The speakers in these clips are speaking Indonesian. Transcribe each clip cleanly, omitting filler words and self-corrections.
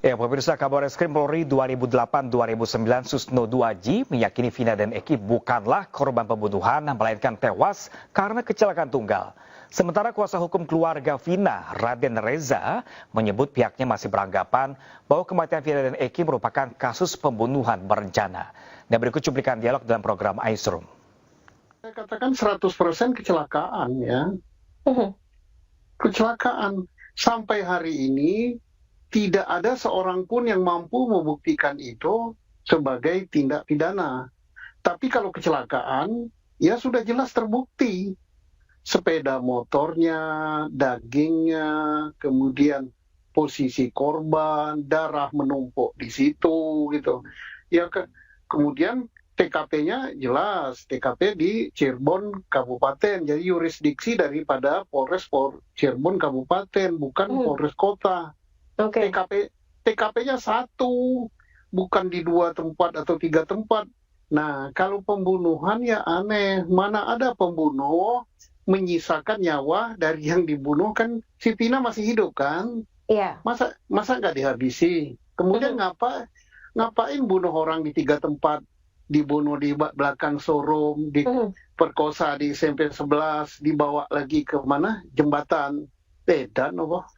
Ya, pemirsa, Kabar Reskrim Polri 2008-2009 Susno Duaji meyakini Vina dan Eki bukanlah korban pembunuhan, melainkan tewas karena kecelakaan tunggal. Sementara kuasa hukum keluarga Vina, Raden Reza, menyebut pihaknya masih beranggapan bahwa kematian Vina dan Eki merupakan kasus pembunuhan berencana. Dan berikut cuplikan dialog dalam program Aisyrum. Saya katakan 100% kecelakaan ya. Kecelakaan. Sampai hari ini tidak ada seorang pun yang mampu membuktikan itu sebagai tindak pidana. Tapi kalau kecelakaan, ya sudah jelas terbukti. Sepeda motornya, dagingnya, kemudian posisi korban, darah menumpuk di situ gitu. Ya kemudian TKP-nya jelas, TKP di Cirebon Kabupaten. Jadi yurisdiksi daripada Polres Cirebon Kabupaten, bukan Polres Kota. Okay. TKP-nya satu, bukan di 2 tempat atau 3 tempat. Nah, kalau pembunuhan ya aneh. Mana ada pembunuh menyisakan nyawa dari yang dibunuh, kan si Vina masih hidup kan? Iya. Masa nggak dihabisi? Kemudian ngapain bunuh orang di 3 tempat? Dibunuh di belakang showroom, diperkosa di SMP 11, dibawa lagi ke mana? Jembatan. Beda, no?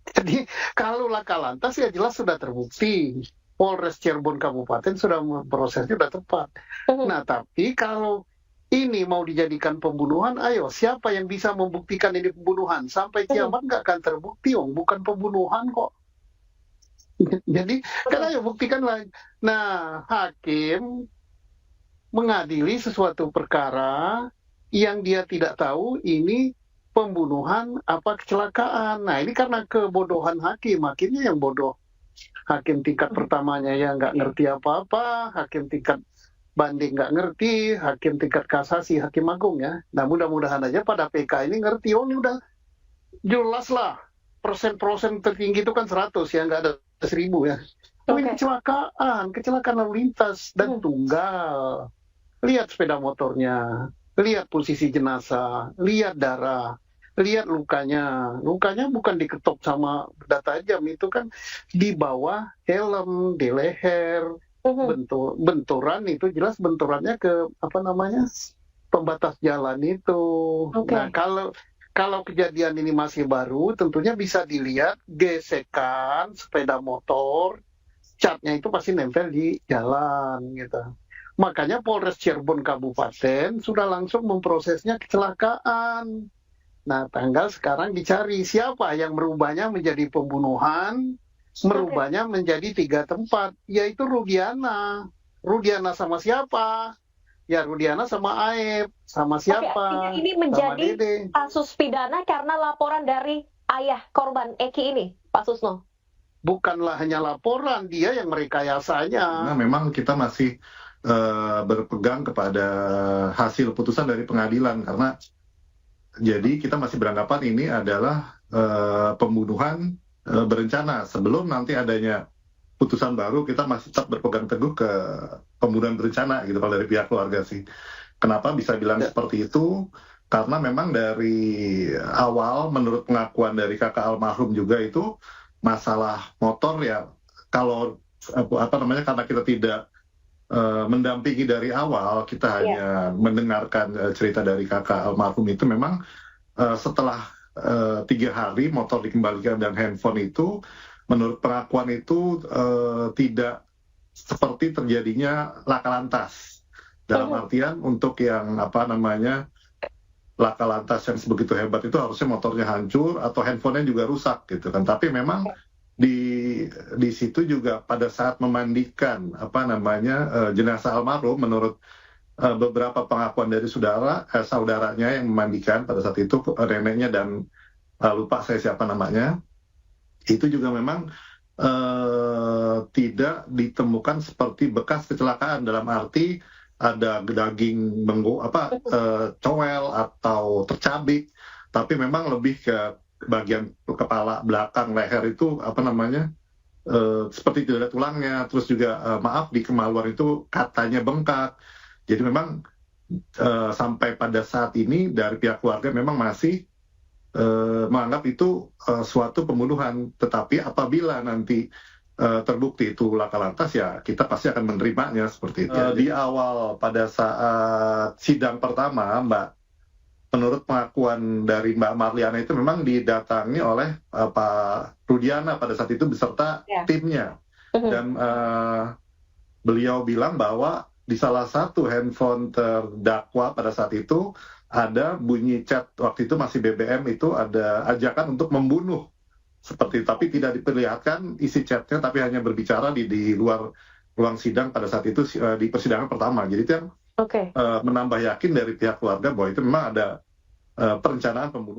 Jadi kalau laka lantas ya jelas sudah terbukti. Polres Cirebon Kabupaten sudah memprosesnya sudah tepat. Nah, tapi kalau ini mau dijadikan pembunuhan, ayo siapa yang bisa membuktikan ini pembunuhan? Sampai kiamat nggak akan terbukti, bukan pembunuhan kok. Jadi kan ayo buktikan lagi. Nah, hakim mengadili sesuatu perkara yang dia tidak tahu ini pembunuhan apa kecelakaan. Nah, ini karena kebodohan hakimnya yang bodoh. Hakim tingkat pertamanya yang nggak ngerti apa-apa, hakim tingkat banding nggak ngerti, hakim tingkat kasasi, hakim agung ya. Nah, mudah-mudahan aja pada PK ini ngerti, ini udah jelas lah. Persen tertinggi itu kan 100 ya, nggak ada 1000 ya. Tapi kecelakaan lalu lintas dan tunggal. Lihat sepeda motornya, lihat posisi jenazah, lihat darah, lihat lukanya. Lukanya bukan diketok sama benda tajam, itu kan di bawah helm, di leher. Benturan itu jelas benturannya ke pembatas jalan itu. Nah, kalau kejadian ini masih baru, tentunya bisa dilihat gesekan sepeda motor, catnya itu pasti nempel di jalan gitu. Makanya Polres Cirebon Kabupaten sudah langsung memprosesnya kecelakaan. Nah, tanggal sekarang dicari siapa yang merubahnya menjadi pembunuhan, merubahnya menjadi 3 tempat, yaitu Rudiana. Rudiana sama siapa? Ya, Rudiana sama Aep. Sama siapa? Ini menjadi kasus pidana karena laporan dari ayah korban Eki ini, Pak Susno. Bukanlah hanya laporan, dia yang merekayasanya. Nah, memang kita masih berpegang kepada hasil putusan dari pengadilan, karena jadi kita masih beranggapan ini adalah pembunuhan berencana. Sebelum nanti adanya putusan baru, kita masih tetap berpegang teguh ke pembunuhan berencana gitu kalau dari pihak keluarga sih. Kenapa bisa bilang seperti itu? Karena memang dari awal menurut pengakuan dari kakak almarhum juga itu masalah motor ya, kalau karena kita tidak mendampingi dari awal, kita hanya mendengarkan cerita dari kakak almarhum itu, memang setelah 3 hari motor dikembalikan dan handphone itu, menurut pengakuan itu tidak seperti terjadinya laka lantas. Dalam artian untuk yang laka lantas yang sebegitu hebat itu harusnya motornya hancur atau handphonenya juga rusak gitu kan. Tapi memang di situ juga pada saat memandikan jenazah almarhum, menurut beberapa pengakuan dari saudaranya yang memandikan pada saat itu, neneknya dan lupa saya siapa namanya, itu juga memang tidak ditemukan seperti bekas kecelakaan, dalam arti ada daging cowel atau tercabik, tapi memang lebih ke bagian kepala belakang leher itu seperti tidak ada tulangnya, terus juga di kemaluan itu katanya bengkak. Jadi memang sampai pada saat ini dari pihak keluarga memang masih menganggap itu suatu pembunuhan. Tetapi apabila nanti terbukti itu laka lantas, ya kita pasti akan menerimanya seperti itu. Di awal pada saat sidang pertama, Mbak, menurut pengakuan dari Mbak Marliana itu memang didatangi oleh Pak Rudiana pada saat itu beserta timnya. Dan beliau bilang bahwa di salah satu handphone terdakwa pada saat itu ada bunyi chat, waktu itu masih BBM, itu ada ajakan untuk membunuh. Seperti, tapi tidak diperlihatkan isi chatnya, tapi hanya berbicara di luar ruang sidang pada saat itu, di persidangan pertama. Jadi itu yang menambah yakin dari pihak keluarga bahwa itu memang ada perencanaan pembunuhan.